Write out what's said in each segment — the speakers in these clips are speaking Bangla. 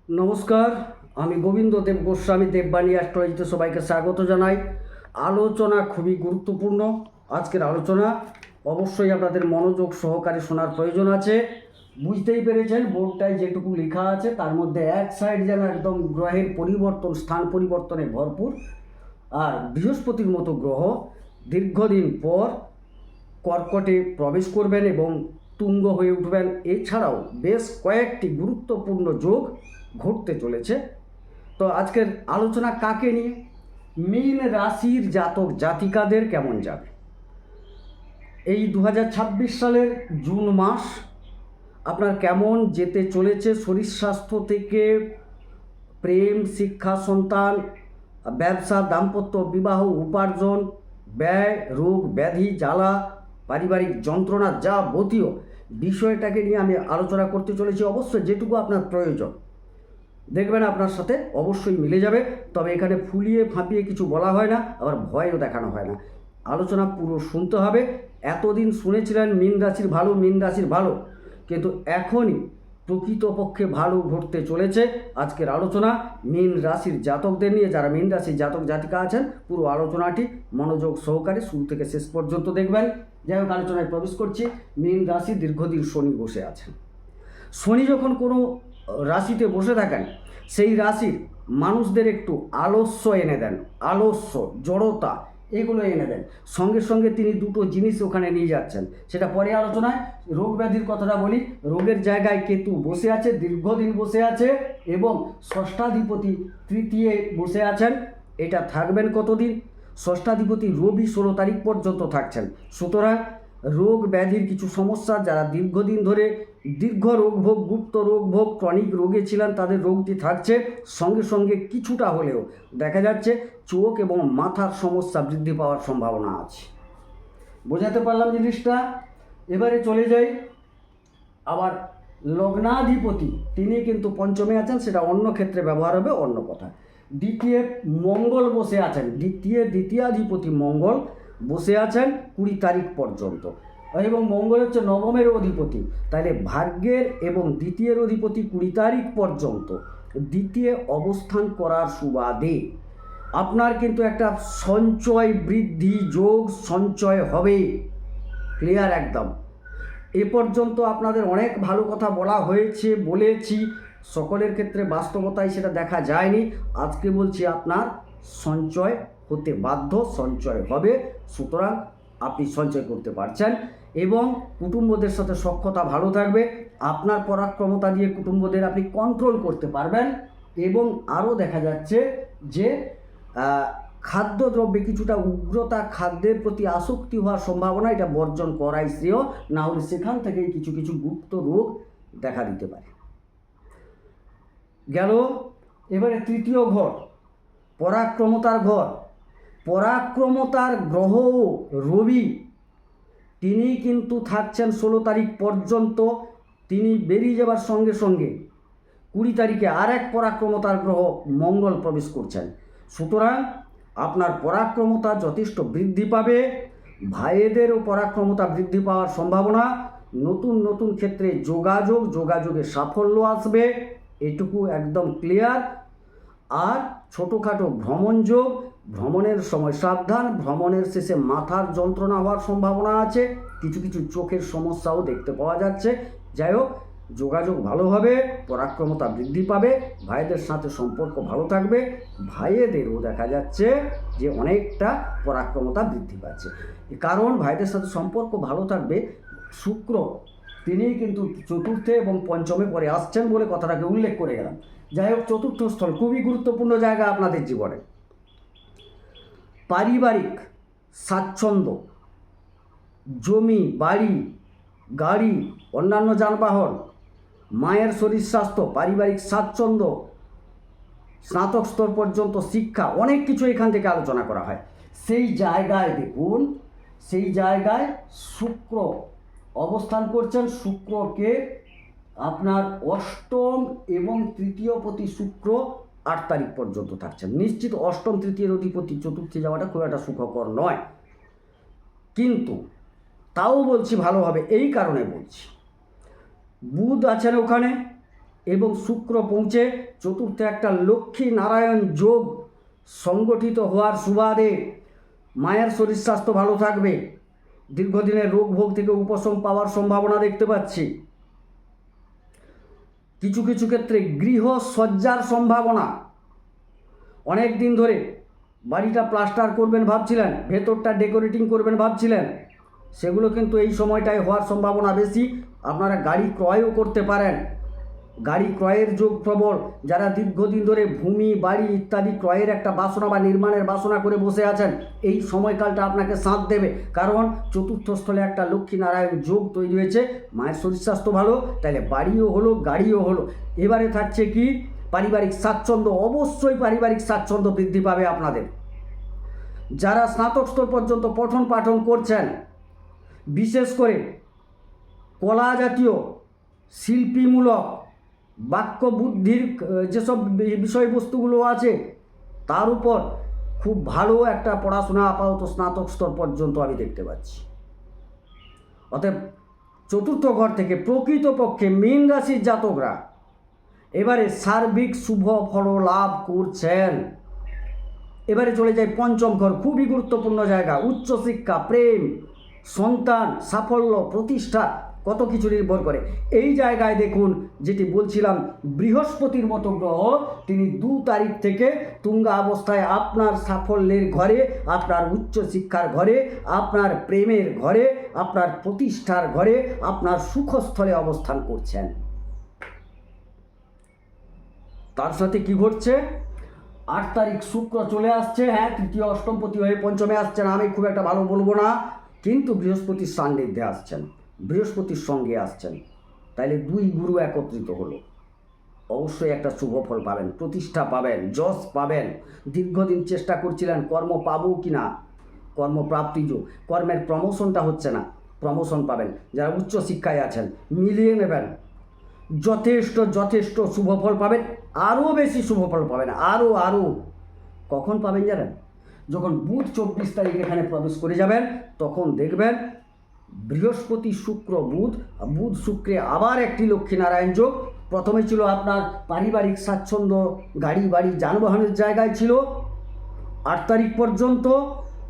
নমস্কার, আমি গোবিন্দ দেব গোস্বামী দেববাণী অ্যাস্ট্রোলজিতে সবাইকে স্বাগত জানাই। আলোচনা খুবই গুরুত্বপূর্ণ। আজকের আলোচনা অবশ্যই আপনাদের মনোযোগ সহকারে শোনার প্রয়োজন আছে। বুঝতেই পেরেছেন বোর্ডটায় যেটুকু লেখা আছে তার মধ্যে এক সাইড যেন একদম গ্রহের পরিবর্তন, স্থান পরিবর্তনে ভরপুর। আর বৃহস্পতির মতো গ্রহ দীর্ঘদিন পর কর্কটে প্রবেশ করবেন এবং তুঙ্গ হয়ে উঠবেন। এছাড়াও বেশ কয়েকটি গুরুত্বপূর্ণ যোগ ঘটতে চলেছে। তো আজকের আলোচনা কাকে নিয়ে? মীন রাশির জাতক জাতিকাদের কেমন যাবে এই 2026 সালের জুন মাস, আপনার কেমন যেতে চলেছে শরীর স্বাস্থ্য থেকে প্রেম, শিক্ষা, সন্তান, ব্যবসা, দাম্পত্য, বিবাহ, উপার্জন, ব্যয়, রোগ ব্যাধি, জ্বালা, পারিবারিক যন্ত্রণা, যাবতীয় বিষয়টাকে নিয়ে আমি আলোচনা করতে চলেছি। অবশ্যই যেটুকু আপনার প্রয়োজন দেখবেন আপনার সাথে অবশ্যই মিলে যাবে। তবে এখানে ফুলিয়ে ফাঁপিয়ে কিছু বলা হয় না, আবার ভয়ও দেখানো হয় না। আলোচনা পুরো শুনতে হবে। এতদিন শুনেছিলেন মীন রাশির ভালো, মীন রাশির ভালো, কিন্তু এখনই প্রকৃতপক্ষে ভালো ঘটতে চলেছে। আজকের আলোচনা মীন রাশির জাতকদের নিয়ে। যারা মীন রাশির জাতক জাতিকা আছেন পুরো আলোচনাটি মনোযোগ সহকারে শুরু থেকে শেষ পর্যন্ত দেখবেন। যাই হোক, আলোচনায় প্রবেশ করছি। মীন রাশি দীর্ঘদিন শনি বসে আছেন। শনি যখন কোনো রাশিতে বসে থাকেন সেই রাশির মানুষদের একটু আলস্য এনে দেন, আলস্য, জড়তা, এগুলো এনে দেন। সঙ্গে সঙ্গে তিনি দুটো জিনিস ওখানে নিয়ে যাচ্ছেন, সেটা পরে আলোচনায়। রোগ ব্যাধির কথাটা বলি। রোগের জায়গায় কেতু বসে আছে, দীর্ঘদিন বসে আছে এবং ষষ্ঠাধিপতি তৃতীয় বসে আছেন। এটা থাকবেন কতদিন? ষষ্ঠাধিপতি রবি 16 তারিখ পর্যন্ত থাকছেন। সুতরাং রোগ ব্যাধির কিছু সমস্যা, যারা দীর্ঘদিন ধরে দীর্ঘ রোগভোগ, গুপ্ত রোগভোগ, ক্রনিক রোগে ছিলেন তাদের রোগটি থাকছে। সঙ্গে সঙ্গে কিছুটা হলেও দেখা যাচ্ছে চোখ এবং মাথার সমস্যা বৃদ্ধি পাওয়ার সম্ভাবনা আছে। বোঝাতে পারলাম জিনিসটা? এবারে চলে যাই। আবার লগ্নাধিপতি তিনি কিন্তু পঞ্চমে আছেন, সেটা অন্য ক্ষেত্রে ব্যবহার হবে, অন্য কথা। দ্বিতীয় মঙ্গল বসে আছেন, দ্বিতীয়াধিপতি মঙ্গল বসে আছেন 20 তারিখ পর্যন্ত, এবং মঙ্গল হচ্ছে নবমের অধিপতি। তাহলে ভাগ্যের এবং দ্বিতীয়ের অধিপতি 20 তারিখ পর্যন্ত দ্বিতীয় অবস্থান করার সুবাদে আপনার কিন্তু একটা সঞ্চয় বৃদ্ধি যোগ সঞ্চয় হবে। ক্লিয়ার একদম। এ পর্যন্ত আপনাদের অনেক ভালো কথা বলা হয়েছে, বলেছি, সকলের ক্ষেত্রে বাস্তবতায় সেটা দেখা যায়নি। আজকে বলছি আপনার সঞ্চয় হতে বাধ্য, সঞ্চয় হবে। সুতরাং আপনি সঞ্চয় করতে পারছেন এবং কুটুম্বদের সাথে সখ্যতা ভালো থাকবে। আপনার পরাক্রমতা দিয়ে কুটুম্বদের আপনি কন্ট্রোল করতে পারবেন। এবং আরও দেখা যাচ্ছে যে খাদ্যদ্রব্যে কিছুটা উগ্রতা, খাদ্যের প্রতি আসক্তি হওয়ার সম্ভাবনা, এটা বর্জন করাই শ্রেয়। না হলে সেখান থেকেই কিছু কিছু গুপ্ত রোগ দেখা দিতে পারে। গেল। এবারে তৃতীয় ঘর, পরাক্রমতার ঘর। পরাক্রমতার গ্রহ রবি, তিনি কিন্তু থাকছেন 16 তারিখ পর্যন্ত। তিনি বেরিয়ে যাবার সঙ্গে সঙ্গে 20 তারিখে আর এক পরাক্রমতার গ্রহ মঙ্গল প্রবেশ করছেন। সুতরাং আপনার পরাক্রমতা যথেষ্ট বৃদ্ধি পাবে। ভাইয়েদেরও পরাক্রমতা বৃদ্ধি পাওয়ার সম্ভাবনা। নতুন নতুন ক্ষেত্রে যোগাযোগে সাফল্য আসবে, এটুকু একদম ক্লিয়ার। আর ছোটোখাটো ভ্রমণ যোগ, ভ্রমণের সময় সাবধান। ভ্রমণের শেষে মাথার যন্ত্রণা হওয়ার সম্ভাবনা আছে, কিছু কিছু চোখের সমস্যাও দেখতে পাওয়া যাচ্ছে। যাই হোক, যোগাযোগ ভালো হবে, পরাক্রমতা বৃদ্ধি পাবে, ভাইদের সাথে সম্পর্ক ভালো থাকবে। ভাইয়েদেরও দেখা যাচ্ছে যে অনেকটা পরাক্রমতা বৃদ্ধি পাচ্ছে, কারণ ভাইদের সাথে সম্পর্ক ভালো থাকবে। শুক্র তিনিই কিন্তু চতুর্থে এবং পঞ্চমে পরে আসছেন বলে কথাটাকে উল্লেখ করে গেলাম। যাই হোক, চতুর্থ স্থল খুবই গুরুত্বপূর্ণ জায়গা আপনাদের জীবনে। পারিবারিক স্বাচ্ছন্দ্য, জমি, বাড়ি, গাড়ি, অন্যান্য যানবাহন, মায়ের শরীর স্বাস্থ্য, পারিবারিক স্বাচ্ছন্দ্য, স্নাতক স্তর পর্যন্ত শিক্ষা, অনেক কিছু এখান থেকে আলোচনা করা হয়। সেই জায়গায় দেখুন, সেই জায়গায় শুক্র অবস্থান করছেন। শুক্রকে আপনার অষ্টম এবং তৃতীয় পতি শুক্র 8 তারিখ পর্যন্ত থাকছেন। নিশ্চিত অষ্টম তৃতীয় অধিপতি চতুর্থে যাওয়াটা খুব একটা সুখকর নয়, কিন্তু তাও বলছি ভালো হবে। এই কারণে বলছি, বুধ আছেন ওখানে, এবং শুক্র পৌঁছে চতুর্থে একটা লক্ষ্মী নারায়ণ যোগ সংগঠিত হওয়ার সুবাদে মায়ের শরীর স্বাস্থ্য ভালো থাকবে, দীর্ঘদিনের রোগ ভোগ থেকে উপশম পাওয়ার সম্ভাবনা দেখতে পাচ্ছি। কিছু কিছু ক্ষেত্রে গৃহ সজ্জার সম্ভাবনা, অনেক দিন ধরে বাড়িটা প্লাস্টার করবেন ভাবছিলেন, ভেতরটা ডেকোরেটিং করবেন ভাবছিলেন, সেগুলো কিন্তু এই সময়টায় হওয়ার সম্ভাবনা বেশি। আপনারা গাড়ি ক্রয়ও করতে পারেন, গাড়ি ক্রয়ের যোগ প্রবল। যারা দীর্ঘদিন ধরে ভূমি বাড়ি ইত্যাদি ক্রয়ের একটা বাসনা বা নির্মাণের বাসনা করে বসে আছেন, এই সময়কালটা আপনাকে সাথ দেবে, কারণ চতুর্থ স্থলে একটা লক্ষ্মী নারায়ণ যোগ তৈরি হয়েছে। মায়ের শরীর স্বাস্থ্য ভালো, তাহলে বাড়িও হলো গাড়িও হলো। এবারে থাকছে কি পারিবারিক স্বাচ্ছন্দ্য, অবশ্যই পারিবারিক স্বাচ্ছন্দ্য বৃদ্ধি পাবে আপনাদের। যারা স্নাতক স্তর পর্যন্ত পঠন পাঠন করছেন, বিশেষ করে কলা জাতীয় শিল্পীমূলক বাক্য বুদ্ধির যেসব বিষয়বস্তুগুলো আছে তার উপর খুব ভালো একটা পড়াশোনা আপাতত স্নাতক স্তর পর্যন্ত আমি দেখতে পাচ্ছি। অতএব চতুর্থ ঘর থেকে প্রকৃতপক্ষে মীন রাশির জাতকরা এবারে সার্বিক শুভ ফল লাভ করছেন। এবারে চলে যায় পঞ্চম ঘর, খুবই গুরুত্বপূর্ণ জায়গা। উচ্চশিক্ষা, প্রেম, সন্তান, সাফল্য, প্রতিষ্ঠা কত কিছু নির্ভর করে। এই জায়গায় দেখুন, যেটি বলছিলাম, বৃহস্পতির মতো গ্রহ তিনি 2 তারিখ থেকে তুঙ্গা অবস্থায় আপনার সাফল্যের ঘরে, আপনার উচ্চশিক্ষার ঘরে, আপনার প্রেমের ঘরে, আপনার প্রতিষ্ঠার ঘরে, আপনার সুখস্থলে অবস্থান করছেন। তার সাথে কি ঘটছে, 8 তারিখ শুক্র চলে আসছে। হ্যাঁ, তৃতীয় অষ্টমপতি হয়ে পঞ্চমে আসছেন, আমি খুব একটা ভালো বলবো না, কিন্তু বৃহস্পতির সান্নিধ্যে আসছেন, বৃহস্পতির সঙ্গে আসছেন, তাইলে 2 গুরু একত্রিত হলো। অবশ্যই একটা শুভ ফল পাবেন, প্রতিষ্ঠা পাবেন, যশ পাবেন। দীর্ঘদিন চেষ্টা করছিলেন কর্ম পাবো কি না, কর্মপ্রাপ্তি যোগ, কর্মের প্রমোশনটা হচ্ছে না, প্রমোশন পাবেন। যারা উচ্চশিক্ষায় আছেন মিলিয়ে নেবেন, যথেষ্ট যথেষ্ট শুভ ফল পাবেন, আরও বেশি শুভ ফল পাবেন, আরও। কখন পাবেন জানেন? যখন বুধ 24 তারিখ এখানে প্রবেশ করে যাবেন, তখন দেখবেন বৃহস্পতি শুক্র বুধ, বুধ শুক্রে আবার একটি লক্ষ্মীনারায়ণ যোগ। প্রথমে ছিল আপনার পারিবারিক স্বাচ্ছন্দ্য, গাড়ি বাড়ি যানবাহনের জায়গায় ছিল 8 তারিখ পর্যন্ত,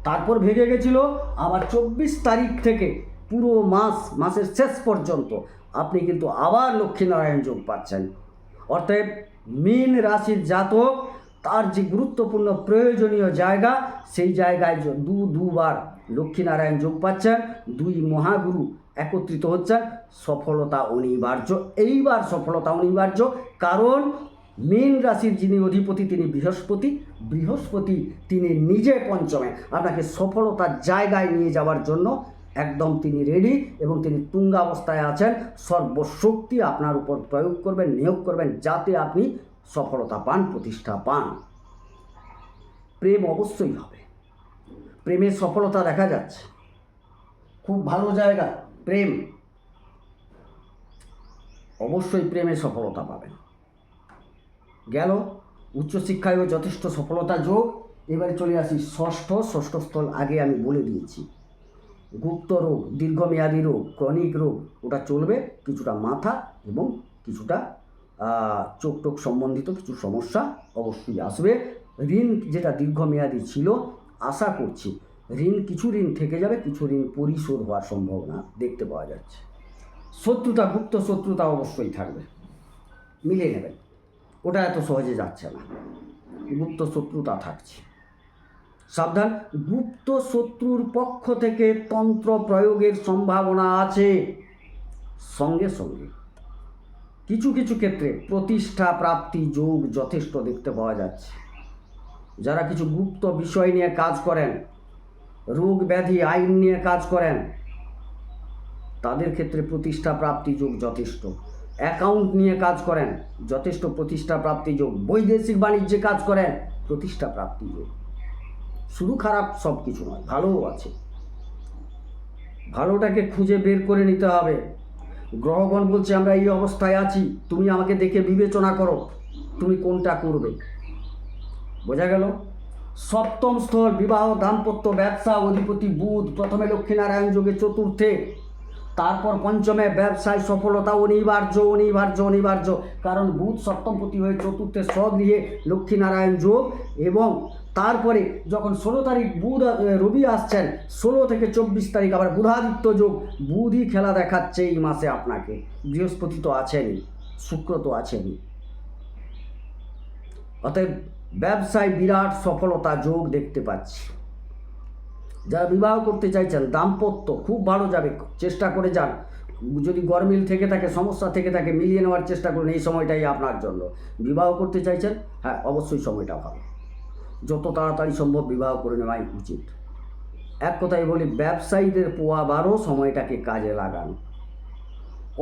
তারপর ভেঙে গেছিল। আবার 24 তারিখ থেকে পুরো মাসের শেষ পর্যন্ত আপনি কিন্তু আবার লক্ষ্মীনারায়ণ যোগ পাচ্ছেন। অর্থাৎ মীন রাশির জাতক তার যে গুরুত্বপূর্ণ প্রয়োজনীয় জায়গা, সেই জায়গায় দুবার লক্ষ্মীনারায়ণ যোগ পাচ্ছেন, 2 মহাগুরু একত্রিত হচ্ছেন, সফলতা অনিবার্য। এইবার সফলতা অনিবার্য, কারণ মীন রাশির যিনি অধিপতি তিনি বৃহস্পতি তিনি নিজে পঞ্চমে আপনাকে সফলতার জায়গায় নিয়ে যাওয়ার জন্য একদম তিনি রেডি, এবং তিনি তুঙ্গাবস্থায় আছেন। সর্বশক্তি আপনার উপর প্রয়োগ করবেন, নিয়োগ করবেন, যাতে আপনি সফলতা পান, প্রতিষ্ঠা পান। প্রেম অবশ্যই হবে, প্রেমের সফলতা দেখা যাচ্ছে, খুব ভালো জায়গা প্রেম, অবশ্যই প্রেমের সফলতা পাবেন। গেল উচ্চশিক্ষায়ও যথেষ্ট সফলতা যোগ। এবারে চলে আসি ষষ্ঠ স্থল, আগে আমি বলে দিয়েছি। গুপ্ত রোগ, দীর্ঘমেয়াদী রোগ, ক্রনিক রোগ, ওটা চলবে, কিছুটা মাথা এবং কিছুটা চোখ টোক সম্বন্ধিত কিছু সমস্যা অবশ্যই আসবে। ঋণ যেটা দীর্ঘমেয়াদী ছিল, আশা করছি কিছু ঋণ থেকে যাবে, কিছু ঋণ পরিশোধ হওয়ার সম্ভাবনা দেখতে পাওয়া যাচ্ছে। শত্রুতা, গুপ্ত শত্রুতা অবশ্যই থাকবে, মিলিয়ে নেবেন, ওটা এত সহজে যাচ্ছে না, গুপ্ত শত্রুতা থাকছে। সাবধান, গুপ্ত শত্রুর পক্ষ থেকে তন্ত্র প্রয়োগের সম্ভাবনা আছে। সঙ্গে সঙ্গে কিছু কিছু ক্ষেত্রে প্রতিষ্ঠা প্রাপ্তি যোগ যথেষ্ট দেখতে পাওয়া যাচ্ছে। যারা কিছু গুপ্ত বিষয় নিয়ে কাজ করেন, রোগ ব্যাধি আইন নিয়ে কাজ করেন, তাদের ক্ষেত্রে প্রতিষ্ঠা প্রাপ্তি যোগ যথেষ্ট। অ্যাকাউন্ট নিয়ে কাজ করেন, যথেষ্ট প্রতিষ্ঠা প্রাপ্তি যোগ। বৈদেশিক বাণিজ্যে কাজ করেন, প্রতিষ্ঠা প্রাপ্তি যোগ। শুধু খারাপ সব কিছু নয়, ভালোও আছে, ভালোটাকে খুঁজে বের করে নিতে হবে। গ্রহগণ বলছে আমরা এই অবস্থায় আছি, তুমি আমাকে দেখে বিবেচনা করো, তুমি কোনটা করবে। বোঝা গেল? সপ্তম স্থল, বিবাহ, দাম্পত্য, ব্যবসা, অধিপতি বুধ, প্রথমে লক্ষ্মীনারায়ণ যোগে চতুর্থে, তারপর পঞ্চমে ব্যবসায় সফলতা অনিবার্য অনিবার্য অনিবার্য, কারণ বুধ সপ্তমপতি হয়ে চতুর্থে স্বগৃহে লক্ষ্মীনারায়ণ যোগ। এবং তারপরে যখন 16 তারিখ রবি আসছেন, 16 থেকে 24 তারিখ আবার বুধাদিত্য যোগ। বুধই খেলা দেখাচ্ছে এই মাসে আপনাকে, বৃহস্পতি তো আছেনই, শুক্র তো আছেনই। অতএব ব্যবসায় বিরাট সফলতা যোগ দেখতে পাচ্ছি। যারা বিবাহ করতে চাইছেন, দাম্পত্য খুব ভালো যাবে, চেষ্টা করে যান। যদি গরমিল থেকে থাকে, সমস্যা থেকে থাকে, মিলিয়ে নেওয়ার চেষ্টা করুন, এই সময়টাই আপনার জন্য। বিবাহ করতে চাইছেন, হ্যাঁ অবশ্যই সময়টা ভালো, যত তাড়াতাড়ি সম্ভব বিবাহ করে নেওয়াই উচিত। এক কথায় বলি, ব্যবসায়ীদের পোয়াবারও সময়টাকে কাজে লাগান।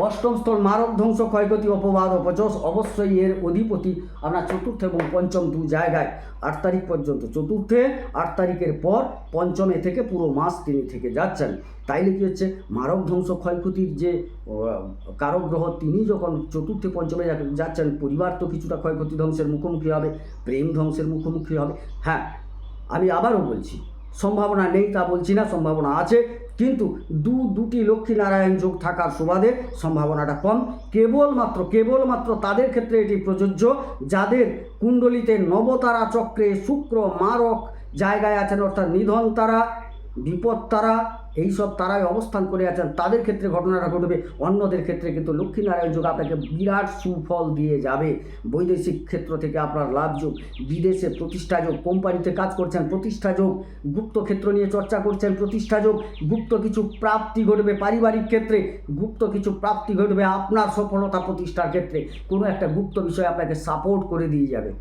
অষ্টম স্থল মারক ধ্বংস ক্ষয়ক্ষতি অপবাদ অপযশ, অবশ্যই এর অধিপতি আপনার চতুর্থ এবং পঞ্চম দু জায়গায় 8 তারিখ পর্যন্ত। চতুর্থে 8 তারিখের পর পঞ্চমে থেকে পুরো মাস তিনি থেকে যাচ্ছেন। তাইলে কী হচ্ছে, মারক ধ্বংস ক্ষয়ক্ষতির যে কারক গ্রহ, তিনি যখন চতুর্থে পঞ্চমে যাচ্ছেন, পরিবার তো কিছুটা ক্ষয়ক্ষতি ধ্বংসের মুখোমুখি হবে, প্রেম ধ্বংসের মুখোমুখি হবে। হ্যাঁ, আমি আবারও বলছি, সম্ভাবনা নেই তা বলছি না, সম্ভাবনা আছে, কিন্তু দুটি লক্ষ্মীনারায়ণ যোগ থাকার সুবাদে সম্ভাবনাটা কম। কেবলমাত্র তাদের ক্ষেত্রে এটি প্রযোজ্য যাদের কুণ্ডলিতে নবতারা চক্রে শুক্র মারক জায়গায় আছেন, অর্থাৎ নিধন তারা, বিপদ তারা, এইসব তারাই অবস্থান করে আছেন, তাদের ক্ষেত্রে ঘটনাটা ঘটবে। অন্যদের ক্ষেত্রে কিন্তু লক্ষ্মীনারায়ণ যোগ আপনাকে বিরাট সুফল দিয়ে যাবে। বৈদেশিক ক্ষেত্র থেকে আপনার লাভ যোগ, বিদেশে প্রতিষ্ঠা যোগ, কোম্পানিতে কাজ করছেন প্রতিষ্ঠা যোগ, গুপ্ত ক্ষেত্র নিয়ে চর্চা করছেন প্রতিষ্ঠা যোগ, গুপ্ত কিছু প্রাপ্তি ঘটবে পারিবারিক ক্ষেত্রে, গুপ্ত কিছু প্রাপ্তি ঘটবে আপনার সফলতা প্রতিষ্ঠার ক্ষেত্রে। কোনো একটা গুপ্ত বিষয় আপনাকে সাপোর্ট করে দিয়ে যাবে।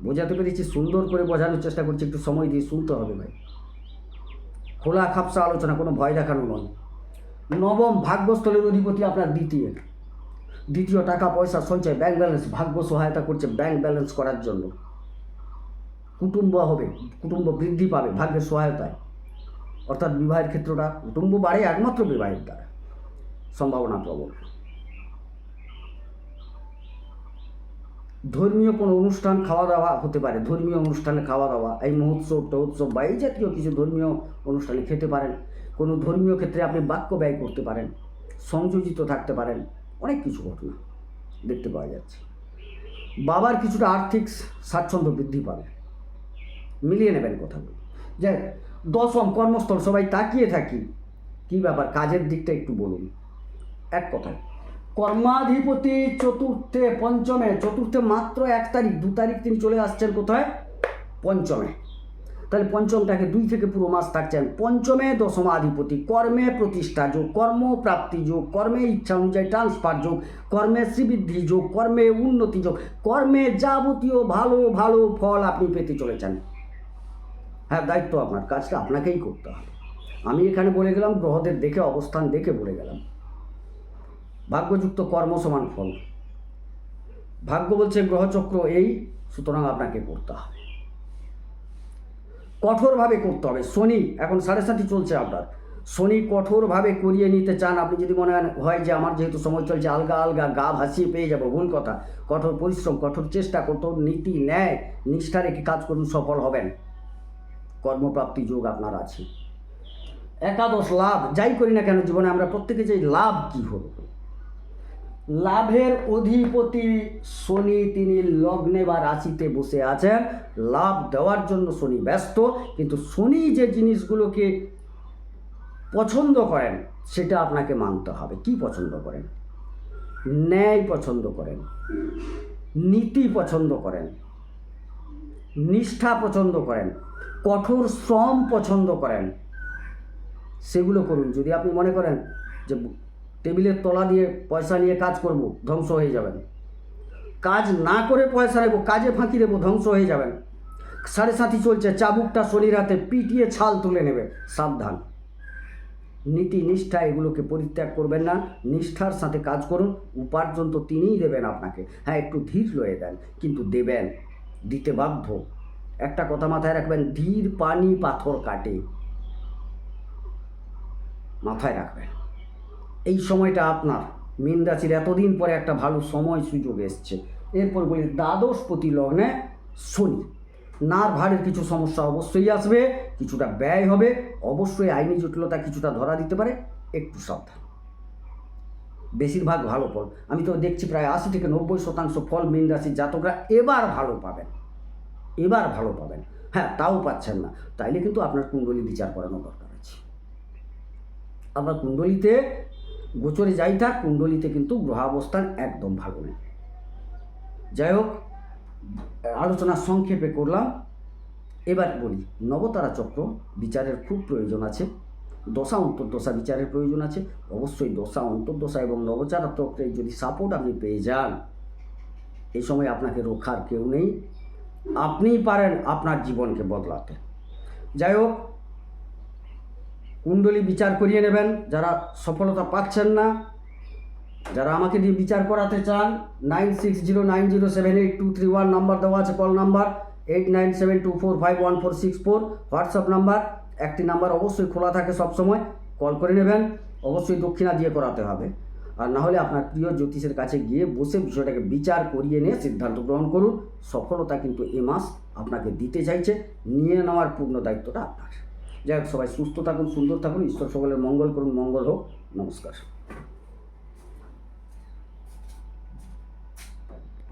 বোঝাতে পেরেছি? সুন্দর করে বোঝানোর চেষ্টা করছি, একটু সময় দিয়ে শুনতে হবে ভাই। খোলা খাপসা আলোচনা, কোনো ভয় দেখানো নয়। নবম ভাগ্যস্থলের অধিপতি আপনার দ্বিতীয় টাকা পয়সা সঞ্চয়, ব্যাংক ব্যালেন্স, ভাগ্য সহায়তা করছে ব্যাংক ব্যালেন্স করার জন্য। কুটুম্ব বৃদ্ধি পাবে ভাগ্যের সহায়তায়, অর্থাৎ বিবাহের ক্ষেত্রটা, কুটুম্ব বাড়ে একমাত্র বিবাহের দ্বারা, সম্ভাবনা প্রবল। ধর্মীয় কোনো অনুষ্ঠান, খাওয়া দাওয়া হতে পারে, ধর্মীয় অনুষ্ঠানে খাওয়া দাওয়া, এই মহোৎসব বা এই জাতীয় কিছু ধর্মীয় অনুষ্ঠানে খেতে পারেন। কোনো ধর্মীয় ক্ষেত্রে আপনি বাক্য ব্যয় করতে পারেন, সংযোজিত থাকতে পারেন, অনেক কিছু ঘটনা দেখতে পাওয়া যাচ্ছে। বাবার কিছুটা আর্থিক স্বাচ্ছন্দ্য বৃদ্ধি পাবে, মিলিয়ে নেবেন কথাগুলো। যে দশম কর্মস্থল, সবাই তাকিয়ে থাকি, কী ব্যাপার, কাজের দিকটা একটু বলুন। এক কথায়, কর্মাধিপতি চতুর্থে মাত্র 1 তারিখ 2 তারিখ তিনি চলে আসছেন কোথায়, পঞ্চমে। তাহলে পঞ্চমটাকে 2 থেকে পুরো মাস থাকছেন। পঞ্চমে দশমাধিপতি, কর্মে প্রতিষ্ঠা যোগ, কর্মপ্রাপ্তি যোগ, কর্মে ইচ্ছা অনুযায়ী ট্রান্সফার যোগ, কর্মে শ্রীবৃদ্ধি যোগ, কর্মে উন্নতি যোগ, কর্মে যাবতীয় ভালো ভালো ফল আপনি পেতে চলেছেন। হ্যাঁ, দায়িত্ব আপনার, কাজটা আপনাকেই করতে হবে। আমি এখানে বলে গেলাম, গ্রহদের দেখে, অবস্থান দেখে বলে গেলাম। ভাগ্যযুক্ত কর্ম সমান ফল, ভাগ্য বলছে গ্রহচক্র এই, সুতরাং আপনাকে করতে হবে, কঠোরভাবে করতে হবে। শনি এখন 7.5 চলছে আপনার, শনি কঠোরভাবে করিয়ে নিতে চান। আপনি যদি মনে হয় যে আমার যেহেতু সময় চলছে আলগা গা ভাসিয়ে পেয়ে যাবো, ভুল কথা। কঠোর পরিশ্রম, কঠোর চেষ্টা, কঠোর নীতি ন্যায় নিষ্ঠা রেখে কাজ করুন, সফল হবেন। কর্মপ্রাপ্তি যোগ আপনার আছে। একাদশ লাভ, যাই করি না কেন জীবনে আমরা প্রত্যেকে চাই লাভ কী হলো। লাভের অধিপতি শনি, তিনি লগ্নে বা রাশিতে বসে আছেন, লাভ দেওয়ার জন্য শনি ব্যস্ত। কিন্তু শনি যে জিনিসগুলোকে পছন্দ করেন সেটা আপনাকে মানতে হবে। কি পছন্দ করেন? ন্যায় পছন্দ করেন, নীতি পছন্দ করেন, নিষ্ঠা পছন্দ করেন, কঠোর শ্রম পছন্দ করেন, সেগুলো করুন। যদি আপনি মনে করেন যে টেবিলের তলা দিয়ে পয়সা নিয়ে কাজ করব, ধ্বংস হয়ে যাবেন। কাজ না করে পয়সা নেব, কাজে ফাঁকি দেবো, ধ্বংস হয়ে যাবেন। 7.5 চলছে, চাবুকটা শনির হাতে, পিটিয়ে ছাল তুলে নেবে, সাবধান। নীতি নিষ্ঠা এগুলোকে পরিত্যাগ করবেন না, নিষ্ঠার সাথে কাজ করুন। উপার্জন তো তিনিই দেবেন আপনাকে। হ্যাঁ, একটু ধীর লয়ে দেন, কিন্তু দেবেন, দিতে বাধ্য। একটা কথা মাথায় রাখবেন, ধীর পানি পাথর কাটে, মাথায় রাখবেন। এই সময়টা আপনার মীন রাশির এতদিন পরে একটা ভালো সময় সুযোগ এসছে। এরপর বলি দ্বাদশপতি লগ্নে শনি, নার্ভ হাড়ের কিছু সমস্যা অবশ্যই আসবে, কিছুটা ব্যয় হবে, অবশ্যই আইনি জটিলতা কিছুটা ধরা দিতে পারে, একটু সাবধান। বেশিরভাগ ভালো ফল, আমি তো দেখছি প্রায় 80 থেকে 90% ফল মীন রাশির জাতকরা এবার ভালো পাবেন, এবার ভালো পাবেন। হ্যাঁ, তাও পাচ্ছেন না, তাইলে কিন্তু আপনার কুণ্ডলী বিচার করানো দরকার আছে। আপনার কুণ্ডলিতে গোচরে যাই থাক, কুণ্ডলিতে কিন্তু গ্রহাবস্থান একদম ভালো নেই। যাই হোক, আলোচনা সংক্ষেপে করলাম। এবার বলি, নবতারা চক্র বিচারের খুব প্রয়োজন আছে, দশা অন্তর্দশা বিচারের প্রয়োজন আছে। অবশ্যই দশা অন্তর্দশা এবং নবতারা চক্রের যদি সাপোর্ট আপনি পেয়ে যান, এই সময় আপনাকে রক্ষার কেউ নেই, আপনিই পারেন আপনার জীবনকে বদলাতে। যাই হোক, কুণ্ডলী বিচার করিয়ে নেবেন। যারা সফলতা পাচ্ছেন না, যারা আমাকে দিয়ে বিচার করাতে চান, 9609078231 নাম্বার দেওয়া আছে, কল নাম্বার 8972451464, হোয়াটসঅ্যাপ নাম্বার। একটি নাম্বার অবশ্যই খোলা থাকে সবসময়, কল করে নেবেন। অবশ্যই দক্ষিণা দিয়ে করাতে হবে, আর না হলে আপনার প্রিয় জ্যোতিষের কাছে গিয়ে বসে বিষয়টাকে বিচার করিয়ে নিয়ে সিদ্ধান্ত গ্রহণ করুন। সফলতা কিন্তু এ মাস আপনাকে দিতে চাইছে, নিয়ে নেওয়ার পূর্ণ দায়িত্বটা আপনার। যাই হোক, সবাই সুস্থ থাকুন, সুন্দর থাকুন, ঈশ্বর সকলের মঙ্গল করুন, মঙ্গল হোক। নমস্কার।